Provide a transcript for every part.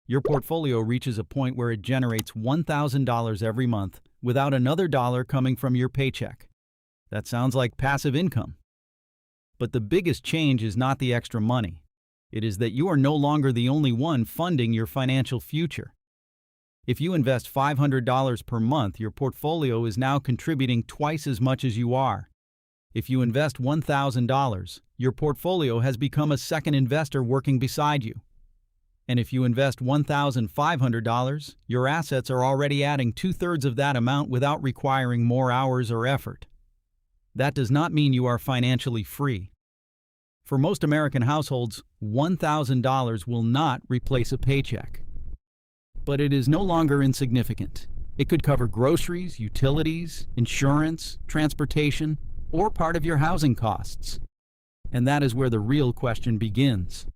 your portfolio reaches a point where it generates $1,000 every month without another dollar coming from your paycheck. That sounds like passive income. But the biggest change is not the extra money. It is that you are no longer the only one funding your financial future. If you invest $500 per month, your portfolio is now contributing twice as much as you are. If you invest $1,000, your portfolio has become a second investor working beside you. And if you invest $1,500, your assets are already adding 2/3 of that amount without requiring more hours or effort. That does not mean you are financially free. For most American households, $1,000 will not replace a paycheck. But it is no longer insignificant. It could cover groceries, utilities, insurance, transportation, or part of your housing costs. And that is where the real question begins.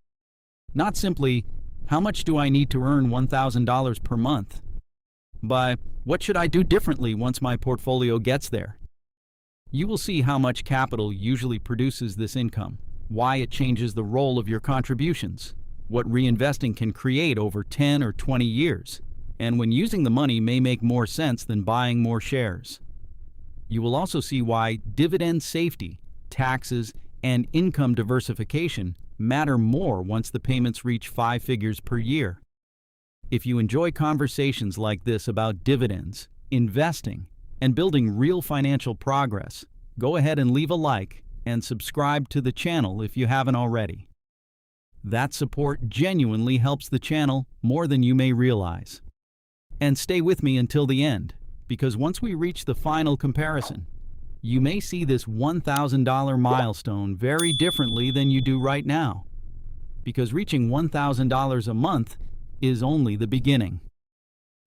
Not simply, how much do I need to earn $1,000 per month? But what should I do differently once my portfolio gets there? You will see how much capital usually produces this income, why it changes the role of your contributions, what reinvesting can create over 10 or 20 years, and when using the money may make more sense than buying more shares. You will also see why dividend safety, taxes, and income diversification matter more once the payments reach 5 figures per year. If you enjoy conversations like this about dividends, investing, and building real financial progress, go ahead and leave a like and subscribe to the channel if you haven't already. That support genuinely helps the channel more than you may realize. And stay with me until the end, because once we reach the final comparison, you may see this $1,000 milestone very differently than you do right now, because reaching $1,000 a month is only the beginning.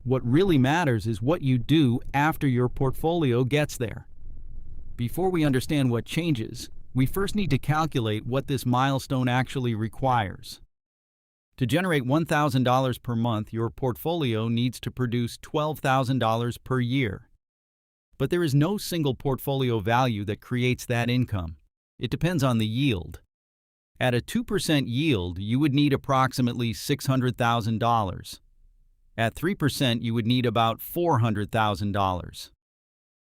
What really matters is what you do after your portfolio gets there. Before we understand what changes, we first need to calculate what this milestone actually requires. To generate $1,000 per month, your portfolio needs to produce $12,000 per year. But there is no single portfolio value that creates that income. It depends on the yield. At a 2% yield, you would need approximately $600,000. At 3%, you would need about $400,000.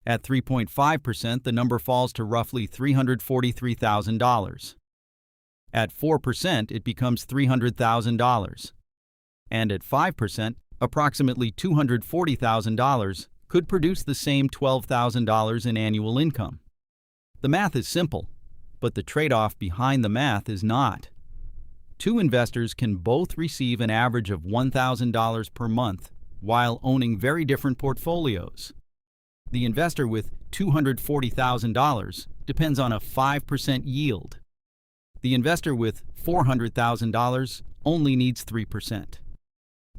At 3.5%, the number falls to roughly $343,000. At 4%, it becomes $300,000. And at 5%, approximately $240,000 could produce the same $12,000 in annual income. The math is simple, but the trade-off behind the math is not. Two investors can both receive an average of $1,000 per month while owning very different portfolios. The investor with $240,000 depends on a 5% yield. The investor with $400,000 only needs 3%.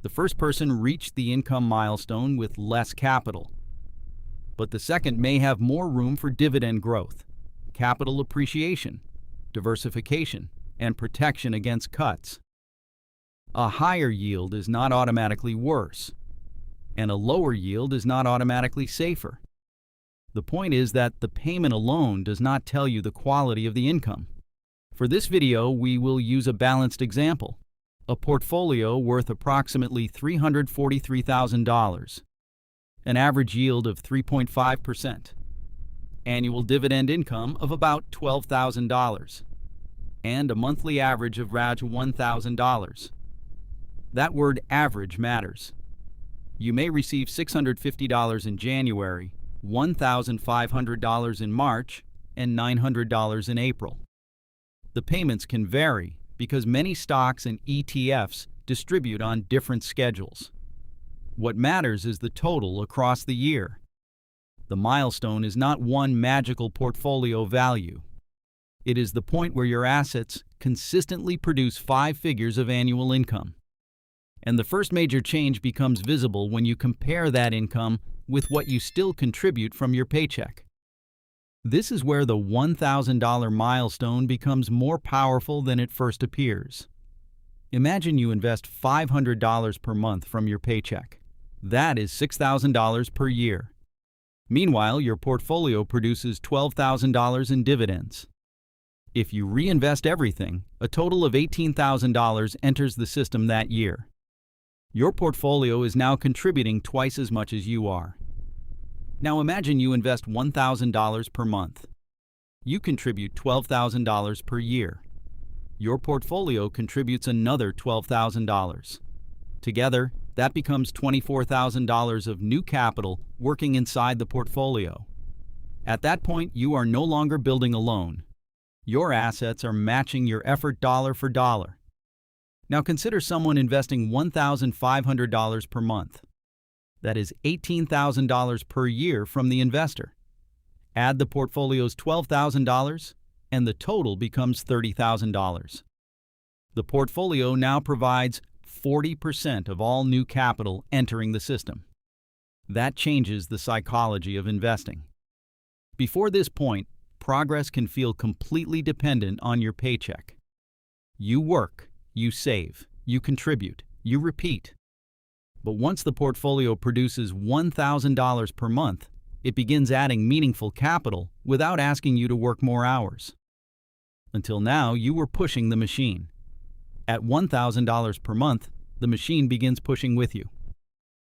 The first person reached the income milestone with less capital, but the second may have more room for dividend growth, capital appreciation, diversification, and protection against cuts. A higher yield is not automatically worse, and a lower yield is not automatically safer. The point is that the payment alone does not tell you the quality of the income. For this video, we will use a balanced example, a portfolio worth approximately $343,000, an average yield of 3.5%, annual dividend income of about $12,000, and a monthly average of around $1,000. That word average matters. You may receive $650 in January, $1,500 in March, and $900 in April. The payments can vary because many stocks and ETFs distribute on different schedules. What matters is the total across the year. The milestone is not one magical portfolio value. It is the point where your assets consistently produce 5 figures of annual income. And the first major change becomes visible when you compare that income with what you still contribute from your paycheck. This is where the $1,000 milestone becomes more powerful than it first appears. Imagine you invest $500 per month from your paycheck. That is $6,000 per year. Meanwhile, your portfolio produces $12,000 in dividends. If you reinvest everything, a total of $18,000 enters the system that year. Your portfolio is now contributing twice as much as you are. Now imagine you invest $1,000 per month. You contribute $12,000 per year. Your portfolio contributes another $12,000. Together, that becomes $24,000 of new capital working inside the portfolio. At that point, you are no longer building alone. Your assets are matching your effort dollar for dollar. Now consider someone investing $1,500 per month. That is $18,000 per year from the investor. Add the portfolio's $12,000, and the total becomes $30,000. The portfolio now provides 40% of all new capital entering the system. That changes the psychology of investing. Before this point, progress can feel completely dependent on your paycheck. You work, you save, you contribute, you repeat. But once the portfolio produces $1,000 per month, it begins adding meaningful capital without asking you to work more hours. Until now, you were pushing the machine. At $1,000 per month, the machine begins pushing with you.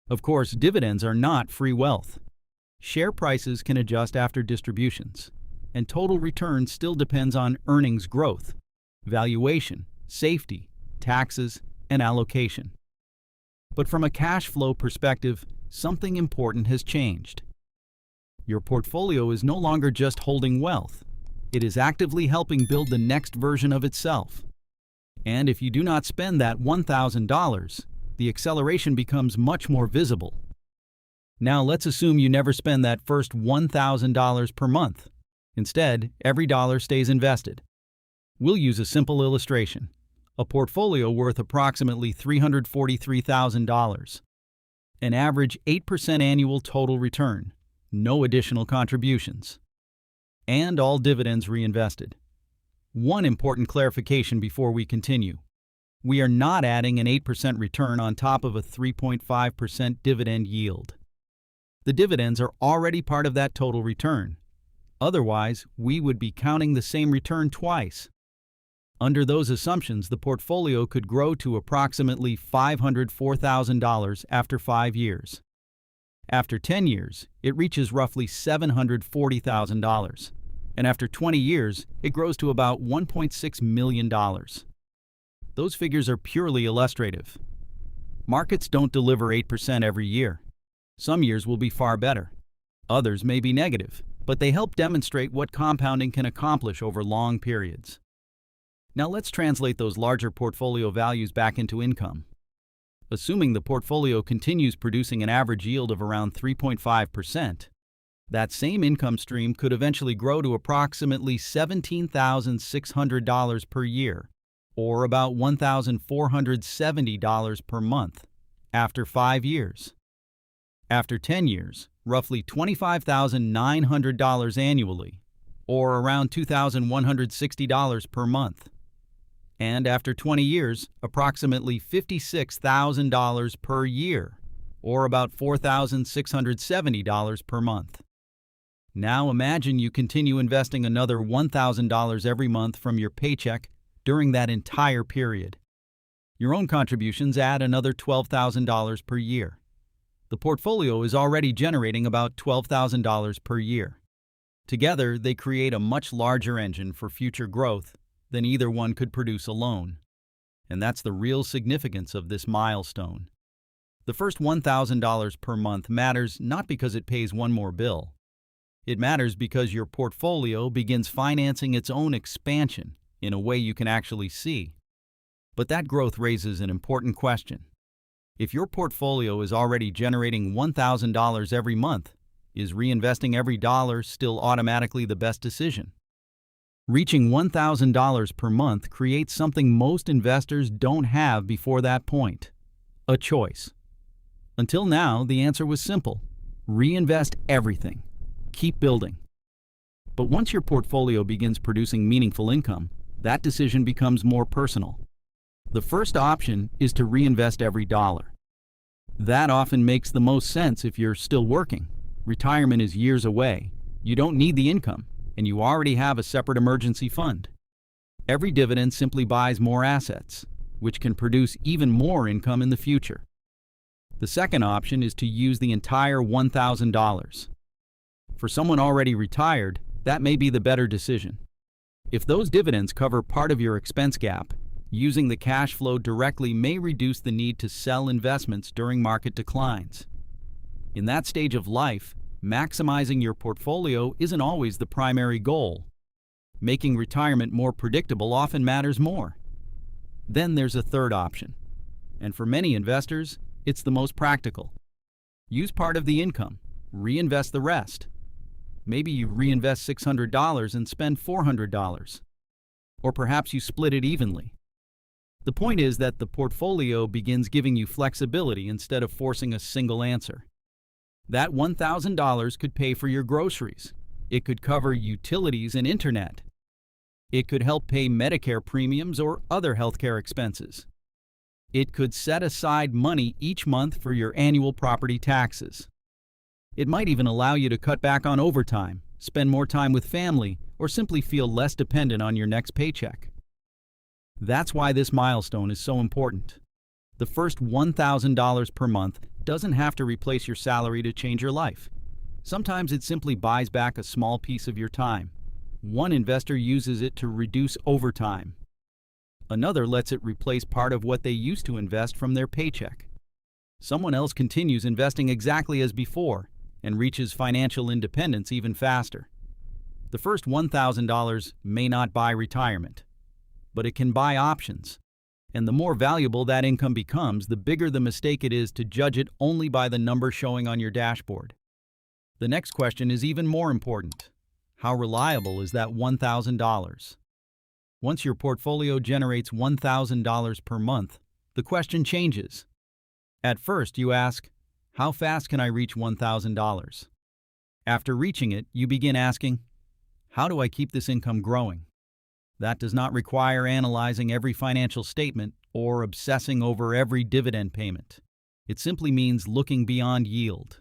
Of course, dividends are not free wealth. Share prices can adjust after distributions, and total return still depends on earnings growth, valuation, safety, taxes, and allocation. But from a cash flow perspective, something important has changed. Your portfolio is no longer just holding wealth. It is actively helping build the next version of itself. And if you do not spend that $1,000, the acceleration becomes much more visible. Now let's assume you never spend that first $1,000 per month. Instead, every dollar stays invested. We'll use a simple illustration. A portfolio worth approximately $343,000. An average 8% annual total return, no additional contributions. And all dividends reinvested. One important clarification before we continue. We are not adding an 8% return on top of a 3.5% dividend yield. The dividends are already part of that total return. Otherwise, we would be counting the same return twice. Under those assumptions, the portfolio could grow to approximately $504,000 after 5 years. After 10 years, it reaches roughly $740,000. And after 20 years, it grows to about $1.6 million. Those figures are purely illustrative. Markets don't deliver 8% every year. Some years will be far better. Others may be negative, but they help demonstrate what compounding can accomplish over long periods. Now let's translate those larger portfolio values back into income. Assuming the portfolio continues producing an average yield of around 3.5%, that same income stream could eventually grow to approximately $17,600 per year, or about $1,470 per month, after 5 years. After 10 years, roughly $25,900 annually, or around $2,160 per month. And after 20 years, approximately $56,000 per year, or about $4,670 per month. Now imagine you continue investing another $1,000 every month from your paycheck during that entire period. Your own contributions add another $12,000 per year. The portfolio is already generating about $12,000 per year. Together, they create a much larger engine for future growth than either one could produce alone. And that's the real significance of this milestone. The first $1,000 per month matters not because it pays one more bill. It matters because your portfolio begins financing its own expansion in a way you can actually see. But that growth raises an important question. If your portfolio is already generating $1,000 every month, is reinvesting every dollar still automatically the best decision? Reaching $1,000 per month creates something most investors don't have before that point: a choice. Until now, the answer was simple: reinvest everything. Keep building. But once your portfolio begins producing meaningful income, that decision becomes more personal. The first option is to reinvest every dollar. That often makes the most sense if you're still working. Retirement is years away. You don't need the income, and you already have a separate emergency fund. Every dividend simply buys more assets, which can produce even more income in the future. The second option is to use the entire $1,000. For someone already retired, that may be the better decision. If those dividends cover part of your expense gap, using the cash flow directly may reduce the need to sell investments during market declines. In that stage of life, maximizing your portfolio isn't always the primary goal. Making retirement more predictable often matters more. Then there's a third option, and for many investors, it's the most practical. Use part of the income, reinvest the rest. Maybe you reinvest $600 and spend $400. Or perhaps you split it evenly. The point is that the portfolio begins giving you flexibility instead of forcing a single answer. That $1,000 could pay for your groceries. It could cover utilities and internet. It could help pay Medicare premiums or other healthcare expenses. It could set aside money each month for your annual property taxes. It might even allow you to cut back on overtime, spend more time with family, or simply feel less dependent on your next paycheck. That's why this milestone is so important. The first $1,000 per month doesn't have to replace your salary to change your life. Sometimes it simply buys back a small piece of your time. One investor uses it to reduce overtime. Another lets it replace part of what they used to invest from their paycheck. Someone else continues investing exactly as before and reaches financial independence even faster. The first $1,000 may not buy retirement, but it can buy options. And the more valuable that income becomes, the bigger the mistake it is to judge it only by the number showing on your dashboard. The next question is even more important. How reliable is that $1,000? Once your portfolio generates $1,000 per month, the question changes. At first, you ask, how fast can I reach $1,000? After reaching it, you begin asking, how do I keep this income growing? That does not require analyzing every financial statement or obsessing over every dividend payment. It simply means looking beyond yield.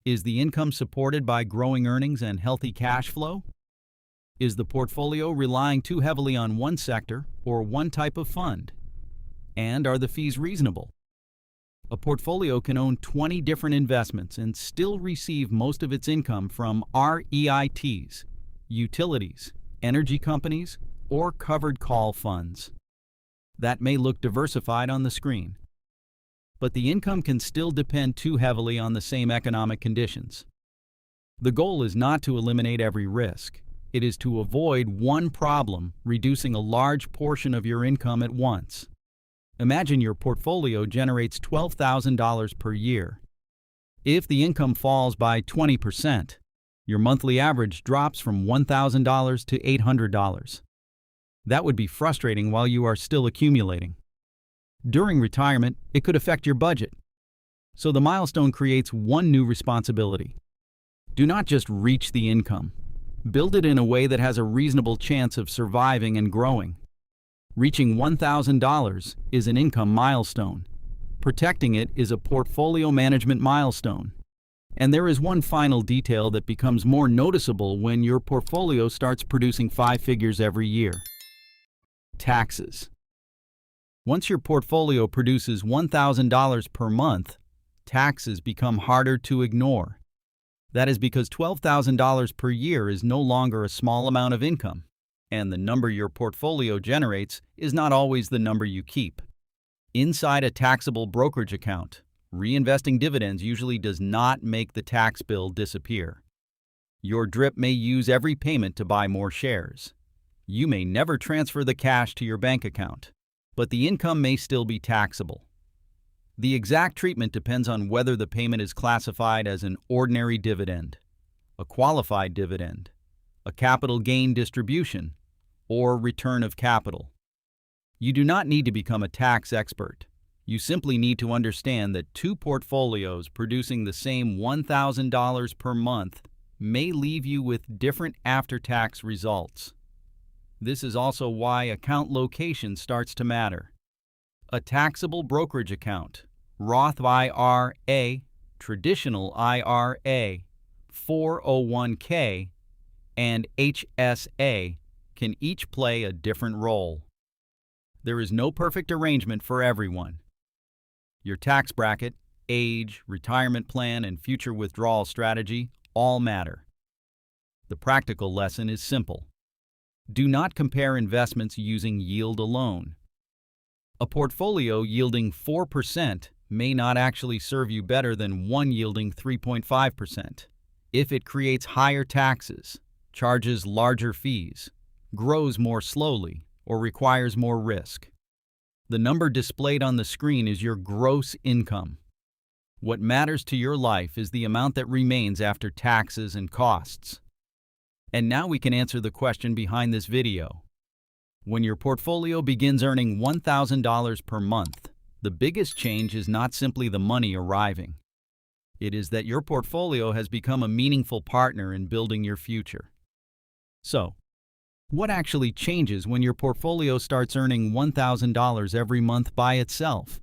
Is the income supported by growing earnings and healthy cash flow? Is the portfolio relying too heavily on one sector or one type of fund? And are the fees reasonable? A portfolio can own 20 different investments and still receive most of its income from REITs, utilities, energy companies, or covered call funds. That may look diversified on the screen, but the income can still depend too heavily on the same economic conditions. The goal is not to eliminate every risk. It is to avoid one problem, reducing a large portion of your income at once. Imagine your portfolio generates $12,000 per year. If the income falls by 20%, your monthly average drops from $1,000 to $800. That would be frustrating while you are still accumulating. During retirement, it could affect your budget. So the milestone creates one new responsibility. Do not just reach the income. Build it in a way that has a reasonable chance of surviving and growing. Reaching $1,000 is an income milestone. Protecting it is a portfolio management milestone. And there is one final detail that becomes more noticeable when your portfolio starts producing 5 figures every year. Taxes. Once your portfolio produces $1,000 per month, taxes become harder to ignore. That is because $12,000 per year is no longer a small amount of income, and the number your portfolio generates is not always the number you keep. Inside a taxable brokerage account, reinvesting dividends usually does not make the tax bill disappear. Your DRIP may use every payment to buy more shares. You may never transfer the cash to your bank account, but the income may still be taxable. The exact treatment depends on whether the payment is classified as an ordinary dividend, a qualified dividend, a capital gain distribution, or return of capital. You do not need to become a tax expert. You simply need to understand that two portfolios producing the same $1,000 per month may leave you with different after-tax results. This is also why account location starts to matter. A taxable brokerage account, Roth IRA, traditional IRA, 401k, and HSA can each play a different role. There is no perfect arrangement for everyone. Your tax bracket, age, retirement plan, and future withdrawal strategy all matter. The practical lesson is simple. Do not compare investments using yield alone. A portfolio yielding 4% may not actually serve you better than one yielding 3.5% if it creates higher taxes, charges larger fees, grows more slowly, or requires more risk. The number displayed on the screen is your gross income. What matters to your life is the amount that remains after taxes and costs. And now we can answer the question behind this video. When your portfolio begins earning $1,000 per month, the biggest change is not simply the money arriving. It is that your portfolio has become a meaningful partner in building your future. So, what actually changes when your portfolio starts earning $1,000 every month by itself?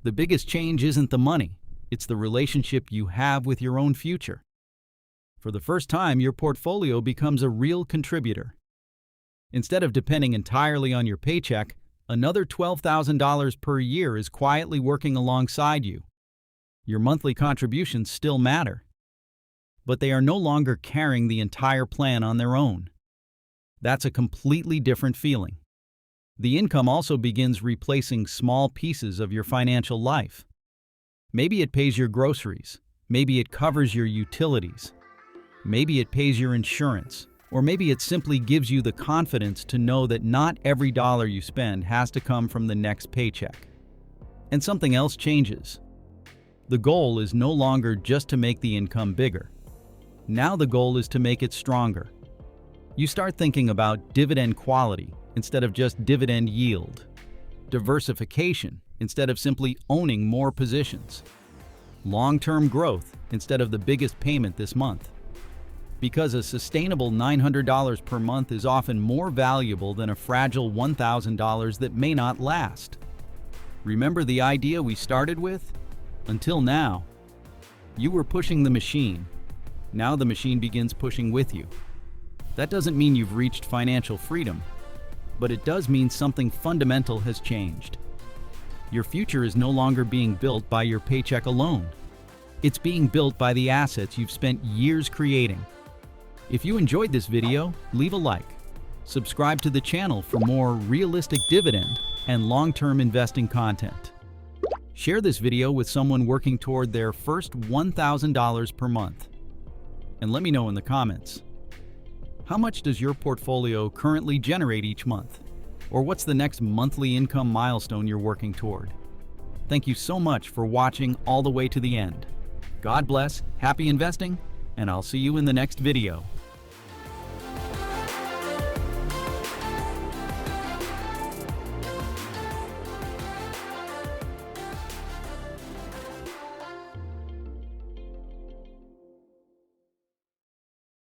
The biggest change isn't the money, it's the relationship you have with your own future. For the first time, your portfolio becomes a real contributor. Instead of depending entirely on your paycheck, another $12,000 per year is quietly working alongside you. Your monthly contributions still matter, but they are no longer carrying the entire plan on their own. That's a completely different feeling. The income also begins replacing small pieces of your financial life. Maybe it pays your groceries, maybe it covers your utilities, maybe it pays your insurance, or maybe it simply gives you the confidence to know that not every dollar you spend has to come from the next paycheck. And something else changes. The goal is no longer just to make the income bigger. Now the goal is to make it stronger. You start thinking about dividend quality instead of just dividend yield, diversification instead of simply owning more positions, long-term growth instead of the biggest payment this month. Because a sustainable $900 per month is often more valuable than a fragile $1,000 that may not last. Remember the idea we started with? Until now, you were pushing the machine. Now the machine begins pushing with you. That doesn't mean you've reached financial freedom, but it does mean something fundamental has changed. Your future is no longer being built by your paycheck alone. It's being built by the assets you've spent years creating. If you enjoyed this video, leave a like. Subscribe to the channel for more realistic dividend and long-term investing content. Share this video with someone working toward their first $1,000 per month. And let me know in the comments. How much does your portfolio currently generate each month? Or what's the next monthly income milestone you're working toward? Thank you so much for watching all the way to the end. God bless, happy investing, and I'll see you in the next video.